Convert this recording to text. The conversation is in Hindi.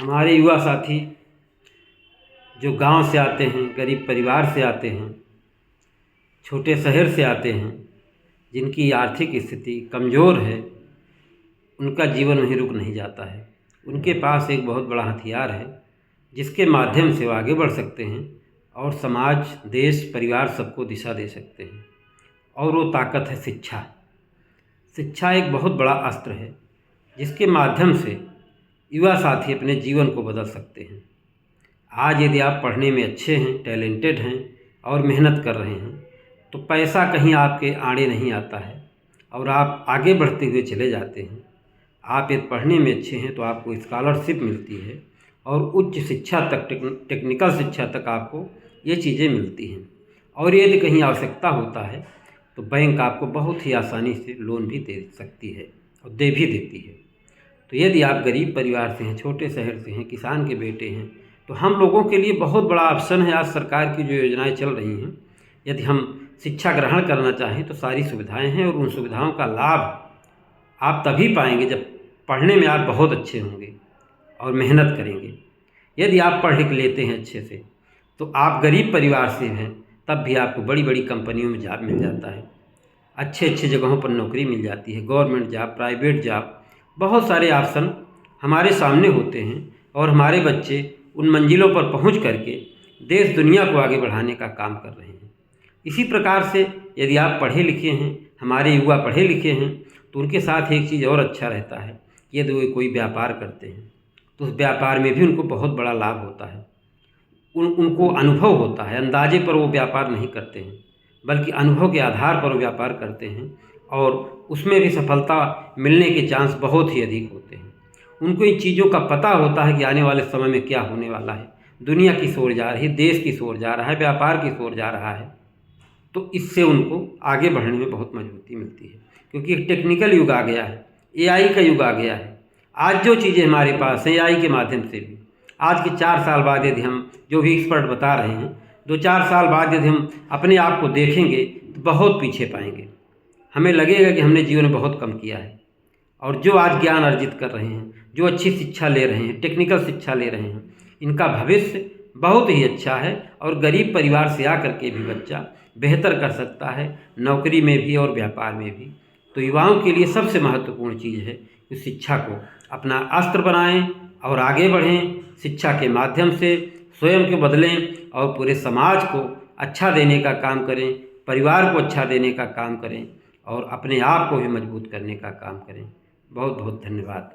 हमारे युवा साथी जो गांव से आते हैं, गरीब परिवार से आते हैं, छोटे शहर से आते हैं, जिनकी आर्थिक स्थिति कमज़ोर है, उनका जीवन वहीं रुक नहीं जाता है। उनके पास एक बहुत बड़ा हथियार है जिसके माध्यम से वो आगे बढ़ सकते हैं और समाज, देश, परिवार सबको दिशा दे सकते हैं। और वो ताकत है शिक्षा। शिक्षा एक बहुत बड़ा अस्त्र है जिसके माध्यम से युवा साथी अपने जीवन को बदल सकते हैं। आज यदि आप पढ़ने में अच्छे हैं, टैलेंटेड हैं और मेहनत कर रहे हैं तो पैसा कहीं आपके आड़े नहीं आता है और आप आगे बढ़ते हुए चले जाते हैं। आप यदि पढ़ने में अच्छे हैं तो आपको स्कॉलरशिप मिलती है और उच्च शिक्षा तक, टेक्निकल शिक्षा तक आपको ये चीज़ें मिलती हैं। और यदि कहीं आवश्यकता होता है तो बैंक आपको बहुत ही आसानी से लोन भी दे सकती है और दे भी देती है। तो यदि आप गरीब परिवार से हैं, छोटे शहर से हैं, किसान के बेटे हैं, तो हम लोगों के लिए बहुत बड़ा ऑप्शन है। आज सरकार की जो योजनाएं चल रही हैं, यदि हम शिक्षा ग्रहण करना चाहें तो सारी सुविधाएं हैं और उन सुविधाओं का लाभ आप तभी पाएंगे जब पढ़ने में आप बहुत अच्छे होंगे और मेहनत करेंगे। यदि आप पढ़ लिख लेते हैं अच्छे से तो आप गरीब परिवार से हैं तब भी आपको बड़ी बड़ी कंपनियों में जॉब मिल जाता है, अच्छे अच्छे जगहों पर नौकरी मिल जाती है, गवर्नमेंट जॉब, प्राइवेट जॉब, बहुत सारे ऑप्शन हमारे सामने होते हैं और हमारे बच्चे उन मंजिलों पर पहुंच करके देश दुनिया को आगे बढ़ाने का काम कर रहे हैं। इसी प्रकार से यदि आप पढ़े लिखे हैं, हमारे युवा पढ़े लिखे हैं, तो उनके साथ एक चीज़ और अच्छा रहता है कि यदि वे कोई व्यापार करते हैं तो उस व्यापार में भी उनको बहुत बड़ा लाभ होता है। उनको अनुभव होता है, अंदाजे पर वो व्यापार नहीं करते हैं बल्कि अनुभव के आधार पर वो व्यापार करते हैं और उसमें भी सफलता मिलने के चांस बहुत ही अधिक होते हैं। उनको इन चीज़ों का पता होता है कि आने वाले समय में क्या होने वाला है, दुनिया किस ओर जा रही है, देश किस ओर जा रहा है, व्यापार किस ओर जा रहा है। तो इससे उनको आगे बढ़ने में बहुत मजबूती मिलती है क्योंकि एक टेक्निकल युग आ गया है, एआई का युग आ गया है। आज जो चीज़ें हमारे पास हैं एआई के माध्यम से भी, आज के 4 साल बाद यदि हम जो भी एक्सपर्ट बता रहे हैं, 2-4 साल बाद यदि हम अपने आप को देखेंगे तो बहुत पीछे पाएंगे। हमें लगेगा कि हमने जीवन में बहुत कम किया है। और जो आज ज्ञान अर्जित कर रहे हैं, जो अच्छी शिक्षा ले रहे हैं, टेक्निकल शिक्षा ले रहे हैं, इनका भविष्य बहुत ही अच्छा है और गरीब परिवार से आकर के भी बच्चा बेहतर कर सकता है, नौकरी में भी और व्यापार में भी। तो युवाओं के लिए सबसे महत्वपूर्ण चीज़ है कि शिक्षा को अपना अस्त्र बनाएं और आगे बढ़ें। शिक्षा के माध्यम से स्वयं को बदलें और पूरे समाज को अच्छा देने का काम करें, परिवार को अच्छा देने का काम करें और अपने आप को भी मजबूत करने का काम करें। बहुत बहुत धन्यवाद।